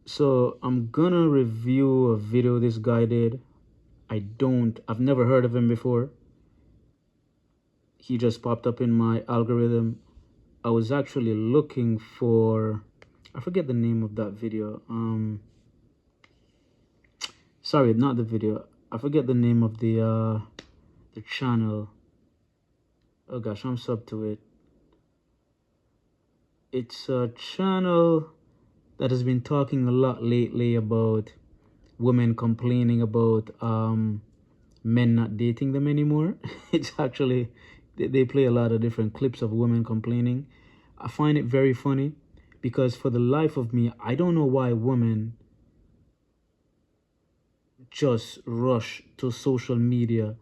So I'm gonna review a video this guy did. I've never heard of him before. He just popped up in my algorithm. I was actually looking for, I forget the name of that video. Sorry, not the video. I forget the name of the channel. Oh gosh, I'm sub to it. It's a channel that has been talking a lot lately about women complaining about men not dating them anymore. It's actually, they play a lot of different clips of women complaining. I find it very funny because for the life of me, I don't know why women just rush to social media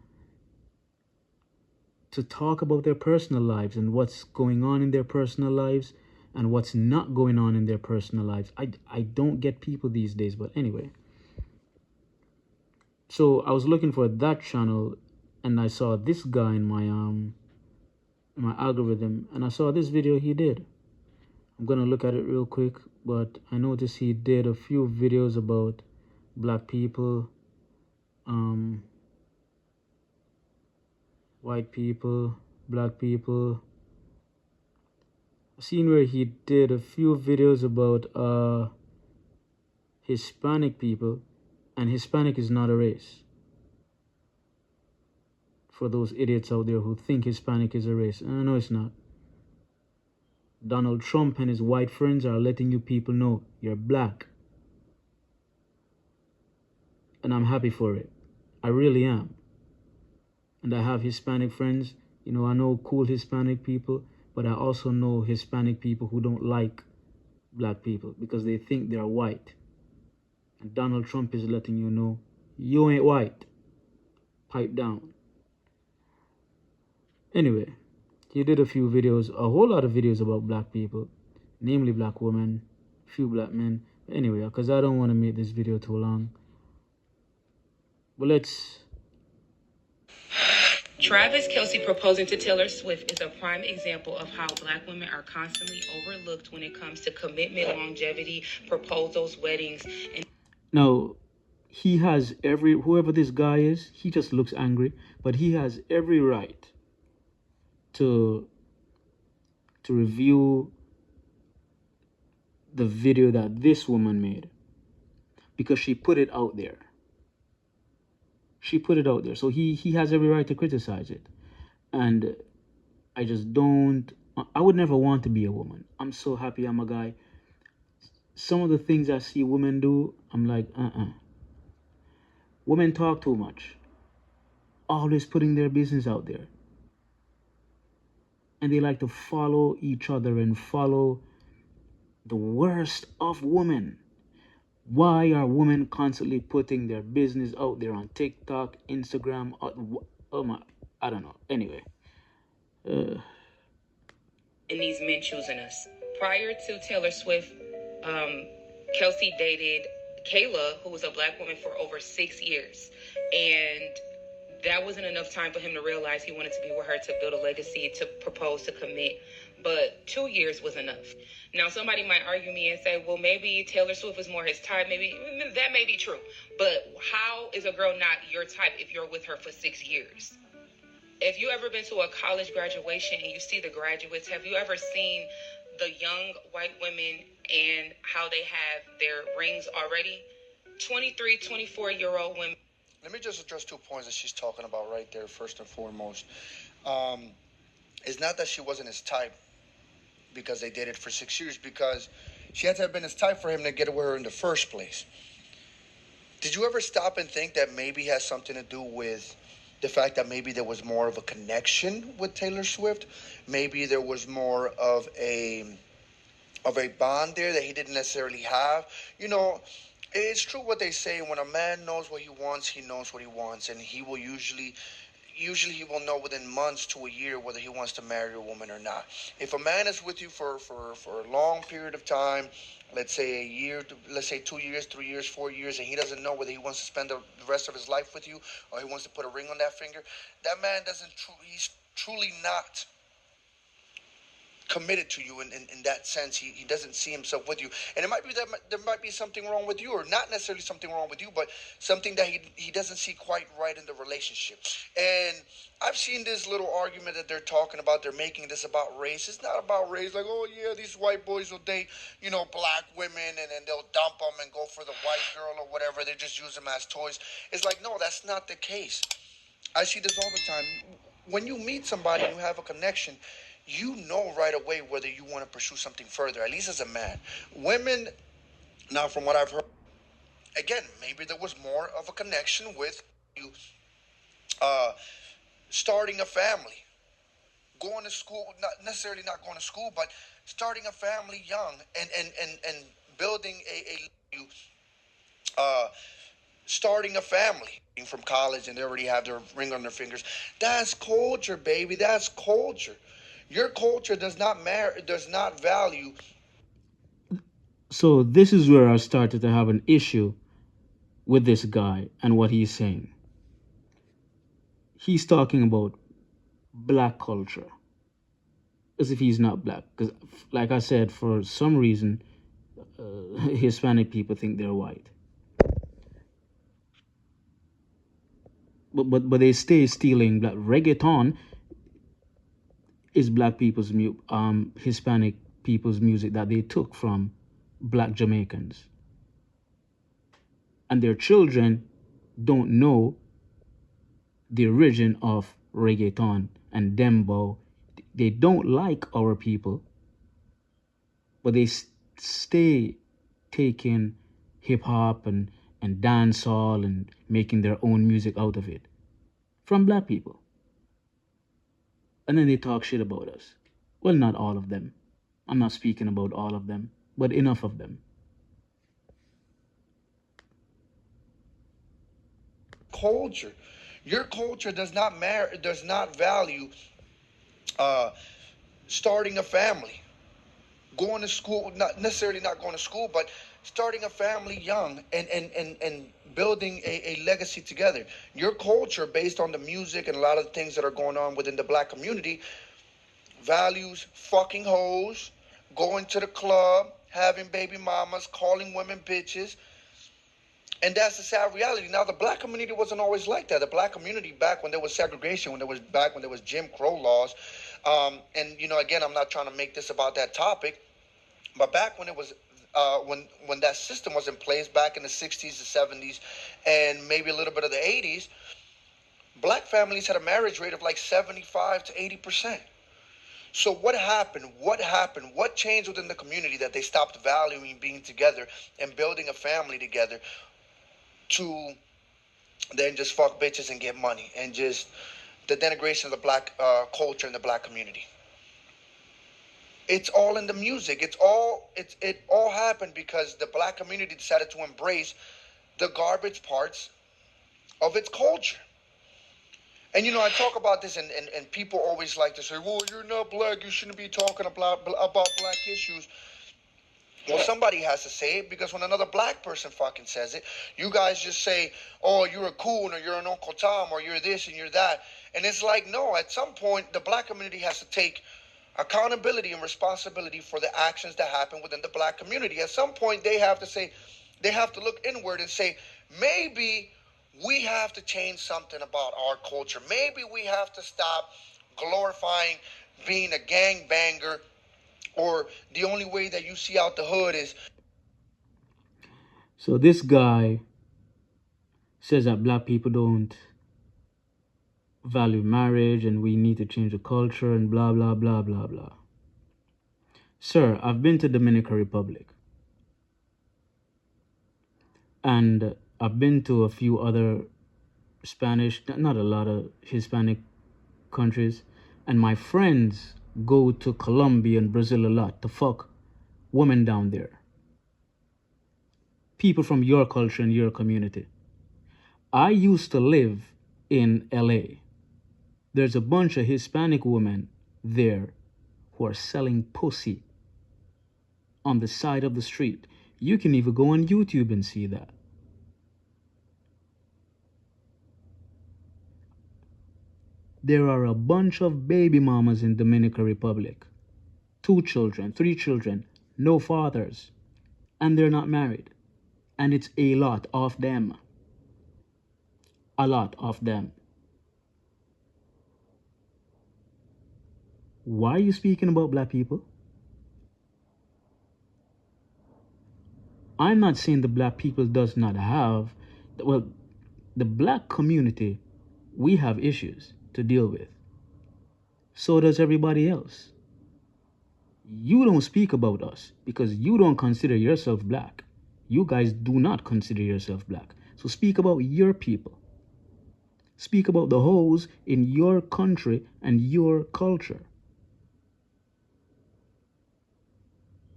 to talk about their personal lives and what's going on in their personal lives and what's not going on in their personal lives. I don't get people these days, but anyway. So I was looking for that channel and I saw this guy in my algorithm and I saw this video he did. I'm gonna look at it real quick, but I noticed he did a few videos about black people, um, white people, black people. I've seen where he did a few videos about Hispanic people, and Hispanic is not a race. For those idiots out there who think Hispanic is a race, no, it's not. Donald Trump and his white friends are letting you people know you're black. And I'm happy for it. I really am. And I have Hispanic friends. You know, I know cool Hispanic people, but I also know Hispanic people who don't like black people because they think they're white. And Donald Trump is letting you know, you ain't white. Pipe down. Anyway, he did a few videos, a whole lot of videos about black people, namely black women, few black men. But anyway, because I don't want to make this video too long. But let's. Travis Kelce proposing to Taylor Swift is a prime example of how black women are constantly overlooked when it comes to commitment, longevity, proposals, weddings, and Now, he has whoever this guy is, he just looks angry, but he has every right to review the video that this woman made because she put it out there. She put it out there. So he has every right to criticize it. And I just don't, I would never want to be a woman. I'm so happy I'm a guy. Some of the things I see women do, I'm like, Women talk too much, always putting their business out there. And they like to follow each other and follow the worst of women. Why are women constantly putting their business out there on TikTok, Instagram? Oh my, I don't know. Anyway. and these men choosing us. Prior to Taylor Swift, Kelsey dated Kayla, who was a black woman, for over 6 years. And that wasn't enough time for him to realize he wanted to be with her, to build a legacy, to propose, to commit. But 2 years was enough. Now, somebody might argue me and say, well, maybe Taylor Swift was more his type. Maybe that may be true. But how is a girl not your type if you're with her for 6 years? If you ever been to a college graduation and you see the graduates, have you ever seen the young white women and how they have their rings already? 23, 24-year-old women. Let me just address 2 points that she's talking about right there, first and foremost. It's not that she wasn't his type because they dated for 6 years, because she had to have been his type for him to get with her in the first place. Did you ever stop and think that maybe it has something to do with the fact that maybe there was more of a connection with Taylor Swift? Maybe there was more of a bond there that he didn't necessarily have. You know, it's true what they say: when a man knows what he wants, he knows what he wants, and he will usually he will know within months to a year whether he wants to marry a woman or not. If a man is with you for a long period of time, let's say a year, let's say 2 years, 3 years, 4 years, and he doesn't know whether he wants to spend the rest of his life with you or he wants to put a ring on that finger, that man doesn't he's truly not committed to you in that sense. He doesn't see himself with you, and it might be that there might be something wrong with you, or not necessarily something wrong with you, but something that he doesn't see quite right in the relationship. And I've seen this little argument that they're talking about. They're making this about race. It's not about race. Like, oh yeah, these white boys will date, black women, and then they'll dump them and go for the white girl or whatever. They just use them as toys. It's like, no, that's not the case. I see this all the time. When you meet somebody and you have a connection, you know right away whether you want to pursue something further, at least as a man. Women, now from what I've heard, again, maybe there was more of a connection with you uh, starting a family, going to school, not going to school, but starting a family young and building uh, starting a family from college, and they already have their ring on their fingers. That's culture, baby. That's culture. Your culture does not value. So this is where I started to have an issue with this guy and what he's saying. He's talking about black culture as if he's not black. Because, like I said, for some reason, Hispanic people think they're white. But they stay stealing black reggaeton is black people's Hispanic people's music that they took from black Jamaicans, and their children don't know the origin of reggaeton and dembo. They don't like our people, but they stay taking hip hop and dancehall and making their own music out of it from black people. And then they talk shit about us. Well, not all of them. I'm not speaking about all of them, but enough of them. Culture. Your culture does not value uh, starting a family, going to school, not necessarily not going to school, but starting a family young and building a legacy together. Your culture, based on the music and a lot of the things that are going on within the black community, values fucking hoes, going to the club, having baby mamas, calling women bitches. And that's the sad reality. Now, the black community wasn't always like that. The black community, back when there was segregation, when there was Jim Crow laws, and again, I'm not trying to make this about that topic, but back when it was when that system was in place, back in the 60s, the 70s, and maybe a little bit of the 80s, black families had a marriage rate of like 75 to 80%. So what happened? What changed within the community that they stopped valuing being together and building a family together to then just fuck bitches and get money, and just the denigration of the black culture and the black community? It's all in the music. It all happened because the black community decided to embrace the garbage parts of its culture. And I talk about this, and people always like to say, well, you're not black, you shouldn't be talking about black issues. Well, somebody has to say it, because when another black person fucking says it, you guys just say, oh, you're a coon, or you're an Uncle Tom, or you're this and you're that. And it's like, no, at some point, the black community has to take accountability and responsibility for the actions that happen within the black community. At some point, they have to look inward and say, maybe we have to change something about our culture. Maybe we have to stop glorifying being a gangbanger, or the only way that you see out the hood is. So this guy says that black people don't value marriage and we need to change the culture and blah, blah, blah, blah, blah. Sir, I've been to Dominican Republic. And I've been to a few other Spanish, not a lot of Hispanic countries. And my friends go to Colombia and Brazil a lot to fuck women down there. People from your culture and your community. I used to live in LA. There's a bunch of Hispanic women there who are selling pussy on the side of the street. You can even go on YouTube and see that. There are a bunch of baby mamas in Dominican Republic 2 children, 3 children, no fathers, and they're not married. And it's a lot of them. A lot of them. Why are you speaking about black people? I'm not saying the black people does not have, well, the black community, we have issues to deal with. So does everybody else. You don't speak about us because you don't consider yourself black. You guys do not consider yourself black. So speak about your people. Speak about the hoes in your country and your culture.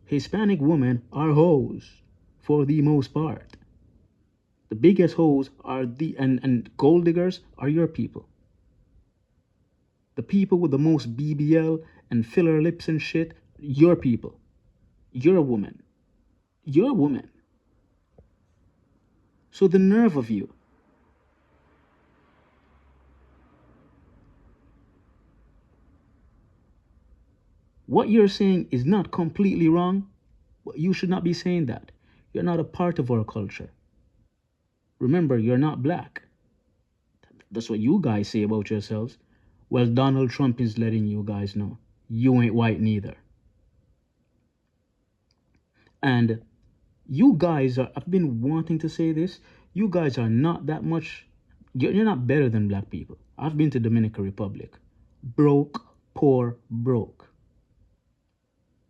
Hispanic women are hoes for the most part. The biggest hoes are and gold diggers are your people. The people with the most BBL and filler lips and shit, your people. You're a woman. You're a woman. So the nerve of you. What you're saying is not completely wrong, but you should not be saying that. You're not a part of our culture. Remember, you're not black. That's what you guys say about yourselves. Well, Donald Trump is letting you guys know. You ain't white neither. And you guys are, I've been wanting to say this, you guys are not that much, you're not better than black people. I've been to Dominican Republic. Broke, poor, broke.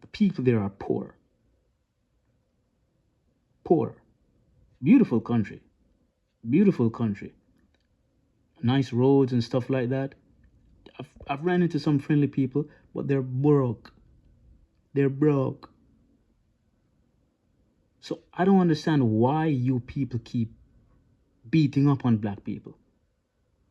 The people there are poor. Poor. Beautiful country. Beautiful country. Nice roads and stuff like that. I've ran into some friendly people, but they're broke. They're broke. So I don't understand why you people keep beating up on black people.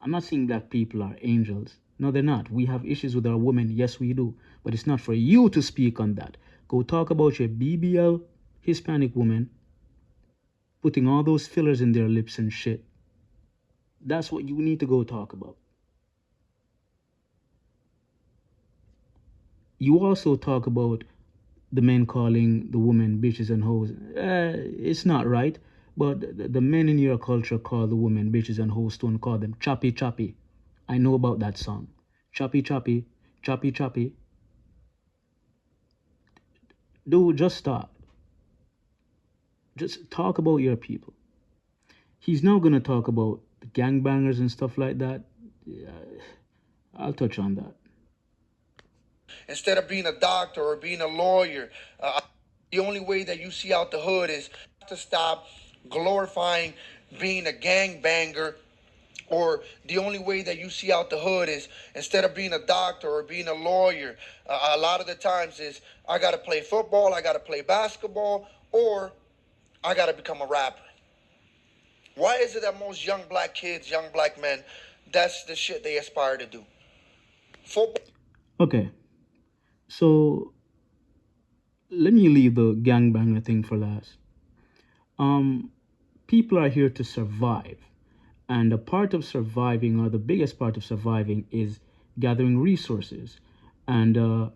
I'm not saying black people are angels. No, they're not. We have issues with our women. Yes, we do. But it's not for you to speak on that. Go talk about your BBL Hispanic woman putting all those fillers in their lips and shit. That's what you need to go talk about. You also talk about the men calling the women bitches and hoes. It's not right. But the men in your culture call the women bitches and hoes, don't call them choppy choppy. I know about that song. Choppy choppy, choppy choppy. Dude, just stop. Just talk about your people. He's now gonna talk about the gangbangers and stuff like that. Yeah, I'll touch on that. Instead of being a doctor or being a lawyer, the only way that you see out the hood is to stop glorifying being a gangbanger. Or the only way that you see out the hood is instead of being a doctor or being a lawyer, a lot of the times is I got to play football, I got to play basketball, or I got to become a rapper. Why is it that most young black kids, young black men, that's the shit they aspire to do? Football. Okay, so let me leave the gangbanger thing for last. People are here to survive. And a part of surviving, or the biggest part of surviving, is gathering resources. And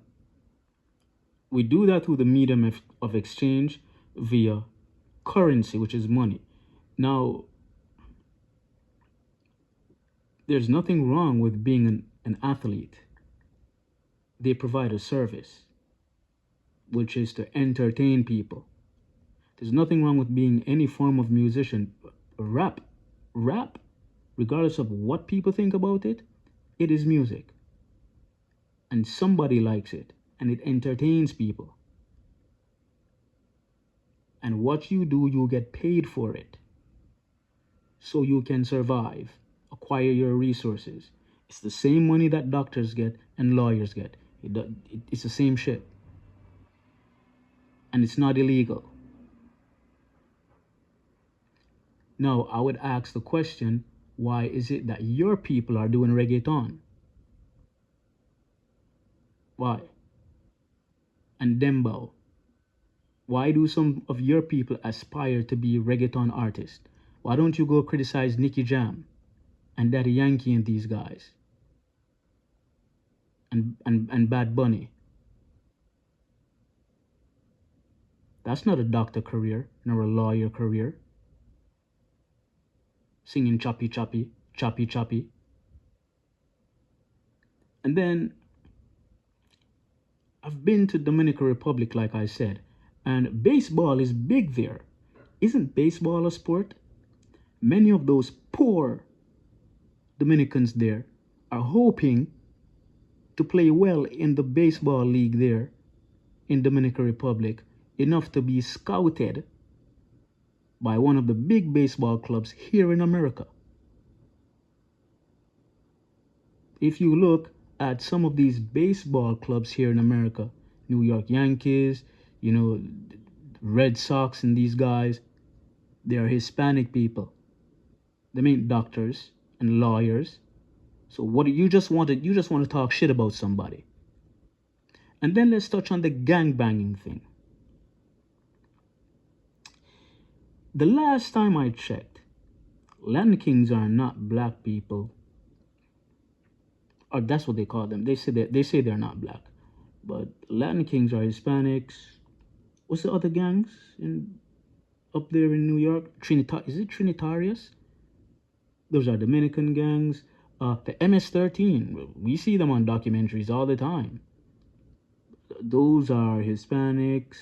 we do that through the medium of exchange via currency, which is money. Now, there's nothing wrong with being an athlete. They provide a service, which is to entertain people. There's nothing wrong with being any form of musician. Rap, regardless of what people think about it, it is music. And somebody likes it, and it entertains people. And what you do, you get paid for it. So you can survive, acquire your resources. It's the same money that doctors get and lawyers get. It's the same shit. And it's not illegal. Now, I would ask the question, why is it that your people are doing reggaeton? Why? And dembow. Why do some of your people aspire to be reggaeton artists? Why don't you go criticize Nicky Jam and Daddy Yankee and these guys? And Bad Bunny? That's not a doctor career nor a lawyer career. Singing choppy choppy, choppy choppy. And then I've been to Dominican Republic, like I said, and baseball is big there. Isn't baseball a sport? Many of those poor Dominicans there are hoping to play well in the baseball league there in Dominican Republic, enough to be scouted by one of the big baseball clubs here in America. If you look at some of these baseball clubs here in America, New York Yankees, Red Sox and these guys, they are Hispanic people. They mean doctors and lawyers. So what you just want to talk shit about somebody. And then let's touch on the gang banging thing. The last time I checked, Latin Kings are not black people. Or that's what they call them. They say they're not black. But Latin Kings are Hispanics. What's the other gangs up there in New York? Is it Trinitarius? Those are Dominican gangs. The MS-13, we see them on documentaries all the time. Those are Hispanics.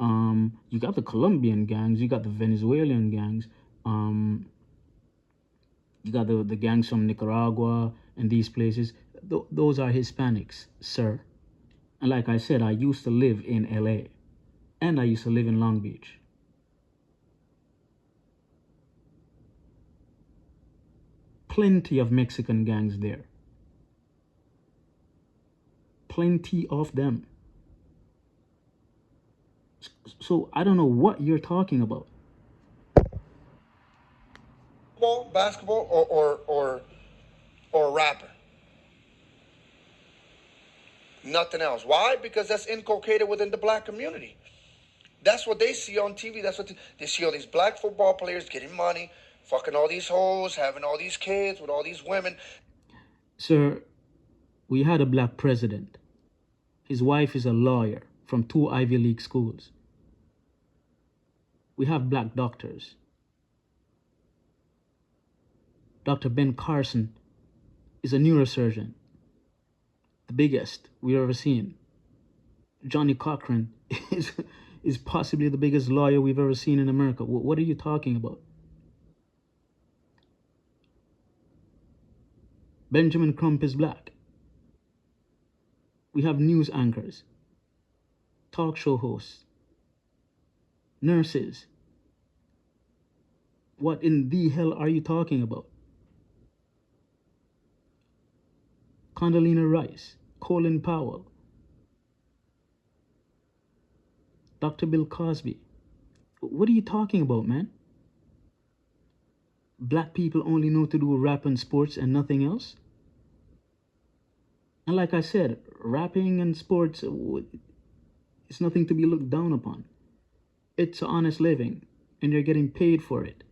You got the Colombian gangs, you got the Venezuelan gangs, you got the gangs from Nicaragua and these places. Those are Hispanics, sir. And like I said, I used to live in LA and I used to live in Long Beach. Plenty of Mexican gangs there. Plenty of them. So I don't know what you're talking about. Basketball, or rapper. Nothing else. Why? Because that's inculcated within the black community. That's what they see on TV. That's what they see all these black football players getting money, fucking all these hoes, having all these kids with all these women. Sir, we had a black president. His wife is a lawyer from 2 Ivy League schools. We have black doctors. Dr. Ben Carson is a neurosurgeon, the biggest we've ever seen. Johnny Cochran is possibly the biggest lawyer we've ever seen in America. What are you talking about? Benjamin Crump is black. We have news anchors, talk show hosts, nurses. What in the hell are you talking about? Condoleezza Rice, Colin Powell, Dr. Bill Cosby. What are you talking about, man? Black people only know to do rap and sports and nothing else? And like I said, rapping and sports, it's nothing to be looked down upon. It's an honest living, and you're getting paid for it.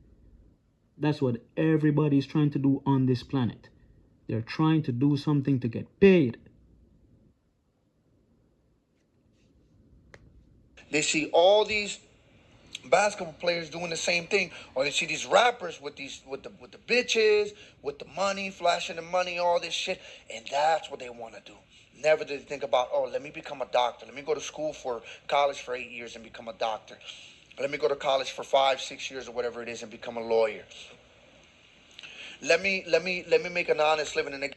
That's what everybody's trying to do on this planet. They're trying to do something to get paid. They see all these basketball players doing the same thing, or they see these rappers with the bitches, with the money, flashing the money, all this shit, and that's what they want to do. Never did they think about, oh, let me become a doctor. Let me go to school for college for 8 years and become a doctor. Let me go to college for 5, 6 years or whatever it is and become a lawyer. Let me make an honest living. And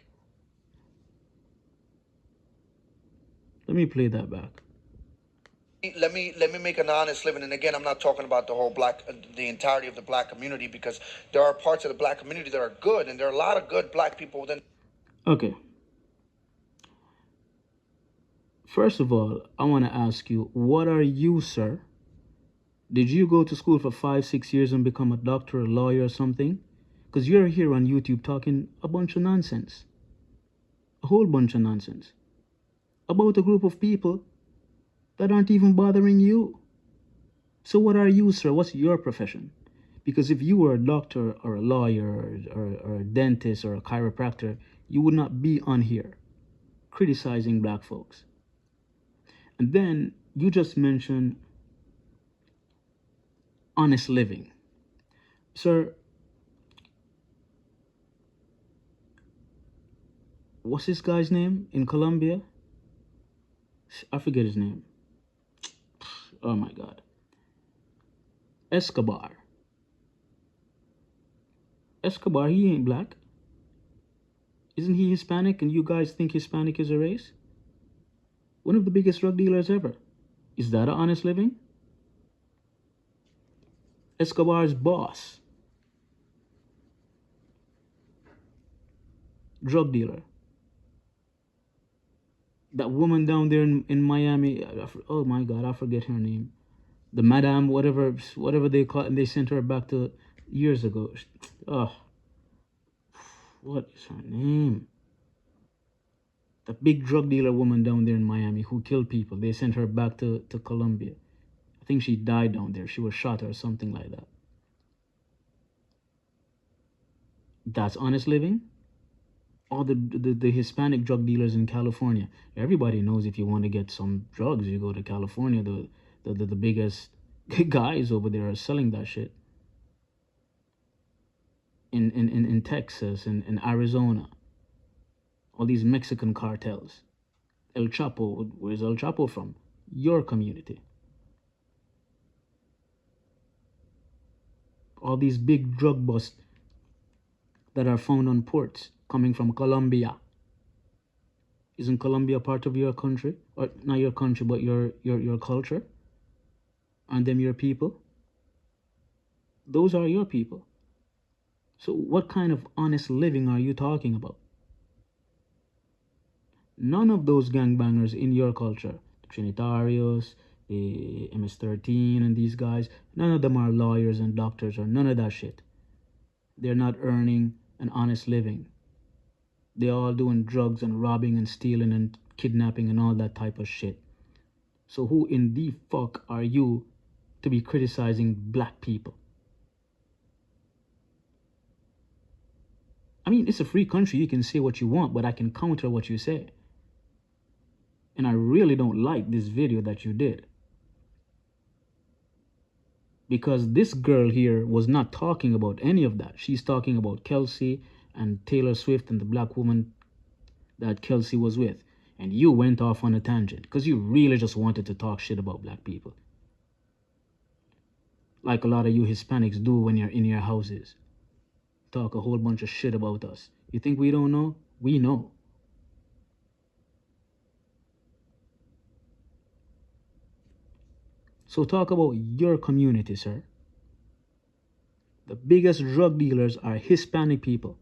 let me play that back. Let me make an honest living. And again, I'm not talking about the entirety of the black community, because there are parts of the black community that are good, and there are a lot of good black people within. Okay. First of all, I want to ask you, what are you, sir? Did you go to school for 5, 6 years and become a doctor, a lawyer, or something? Because you're here on YouTube talking a bunch of nonsense. A whole bunch of nonsense. About a group of people that aren't even bothering you. So what are you, sir? What's your profession? Because if you were a doctor or a lawyer or a dentist or a chiropractor, you would not be on here criticizing black folks. And then you just mentioned honest living. Sir, what's this guy's name in Colombia? I forget his name. Oh my God. Escobar. Escobar, he ain't black. Isn't he Hispanic and you guys think Hispanic is a race? One of the biggest drug dealers ever. Is that an honest living? Escobar's boss. Drug dealer. That woman down there in Miami, oh my God, I forget her name. The Madame, whatever they call it, and they sent her back to years ago. Oh, what is her name? The big drug dealer woman down there in Miami who killed people. They sent her back to Colombia. I think she died down there. She was shot or something like that. That's honest living? All the Hispanic drug dealers in California. Everybody knows if you want to get some drugs, you go to California. The biggest guys over there are selling that shit. In Texas, in Arizona. All these Mexican cartels. El Chapo, where's El Chapo from? Your community. All these big drug busts that are found on ports coming from Colombia. Isn't Colombia part of your country? Or not your country, but your culture? Aren't them your people? Those are your people. So what kind of honest living are you talking about? None of those gangbangers in your culture, the Trinitarios, the MS-13 and these guys, none of them are lawyers and doctors or none of that shit. They're not earning an honest living. They're all doing drugs and robbing and stealing and kidnapping and all that type of shit. So who in the fuck are you to be criticizing black people? I mean, it's a free country. You can say what you want, but I can counter what you say. And I really don't like this video that you did. Because this girl here was not talking about any of that. She's talking about Kelsey and Taylor Swift and the black woman that Kelsey was with. And you went off on a tangent because you really just wanted to talk shit about black people. Like a lot of you Hispanics do when you're in your houses. Talk a whole bunch of shit about us. You think we don't know? We know. So talk about your community, sir. The biggest drug dealers are Hispanic people.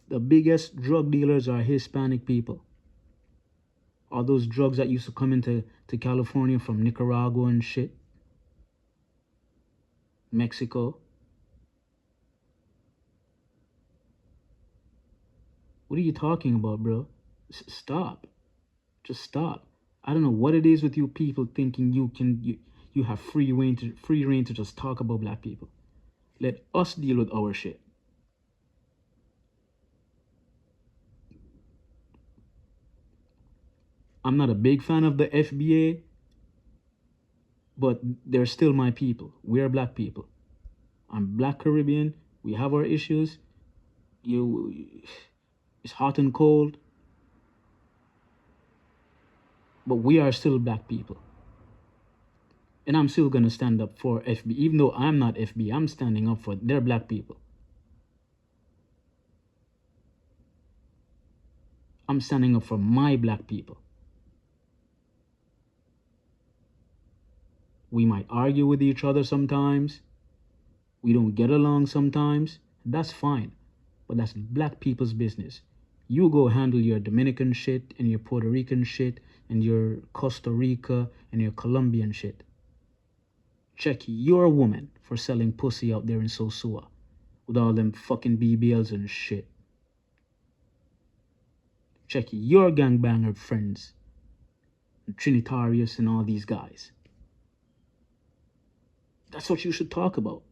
The biggest drug dealers are Hispanic people. All those drugs that used to come into California from Nicaragua and shit. Mexico. What are you talking about, bro? Stop. Just stop. I don't know what it is with you people thinking you have free reign to just talk about black people. Let us deal with our shit. I'm not a big fan of the FBA, but they're still my people. We're black people. I'm Black Caribbean. We have our issues. It's hot and cold. But we are still black people. And I'm still going to stand up for FB. Even though I'm not FB, I'm standing up for their black people. I'm standing up for my black people. We might argue with each other sometimes. We don't get along sometimes. That's fine. But that's black people's business. You go handle your Dominican shit and your Puerto Rican shit and your Costa Rica and your Colombian shit. Check your woman for selling pussy out there in Sosua with all them fucking BBLs and shit. Check your gangbanger friends, Trinitarius and all these guys. That's what you should talk about.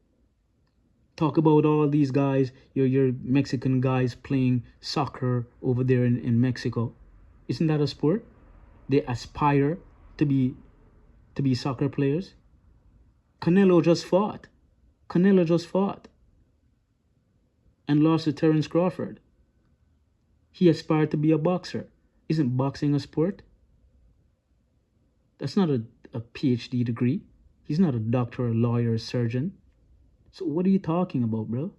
Talk about all these guys, your Mexican guys playing soccer over there in Mexico. Isn't that a sport? They aspire to be soccer players. Canelo just fought. Canelo just fought and lost to Terence Crawford. He aspired to be a boxer. Isn't boxing a sport? That's not a PhD degree. He's not a doctor, a lawyer, a surgeon. So what are you talking about, bro?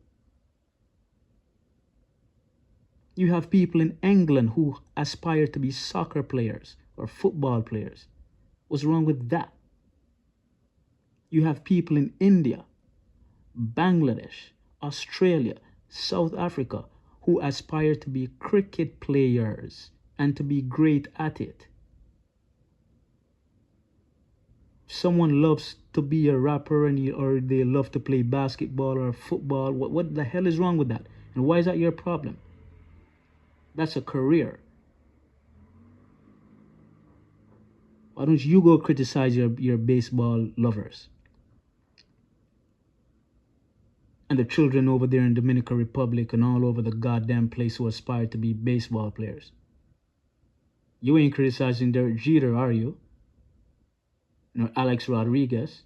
You have people in England who aspire to be soccer players or football players. What's wrong with that? You have people in India, Bangladesh, Australia, South Africa who aspire to be cricket players and to be great at it. Someone loves to be a rapper or they love to play basketball or football. What the hell is wrong with that? And why is that your problem? That's a career. Why don't you go criticize your baseball lovers? And the children over there in Dominican Republic and all over the goddamn place who aspire to be baseball players. You ain't criticizing Derek Jeter, are you? Nor Alex Rodriguez.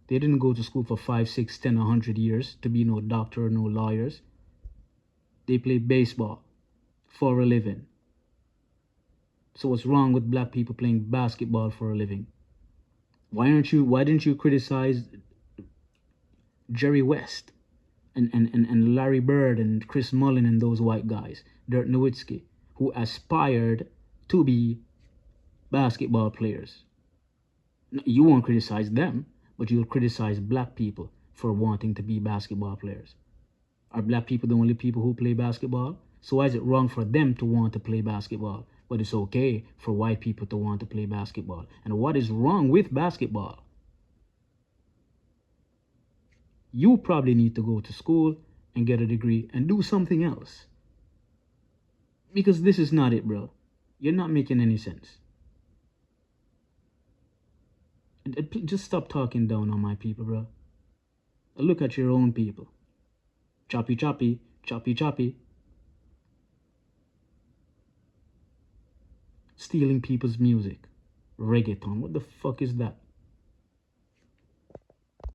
They didn't go to school for 5, 6, 10, 100 years to be no doctor or no lawyers. They play baseball for a living. So what's wrong with black people playing basketball for a living? Why didn't you criticize Jerry West and Larry Bird and Chris Mullin and those white guys, Dirk Nowitzki, who aspired to be basketball players? You won't criticize them, but you'll criticize black people for wanting to be basketball players. Are black people the only people who play basketball? So why is it wrong for them to want to play basketball, but it's okay for white people to want to play basketball? And what is wrong with basketball? You probably need to go to school and get a degree and do something else. Because this is not it, bro. You're not making any sense. Just stop talking down on my people, bro. Look at your own people. Choppy, choppy, choppy, choppy. Stealing people's music. Reggaeton. What the fuck is that?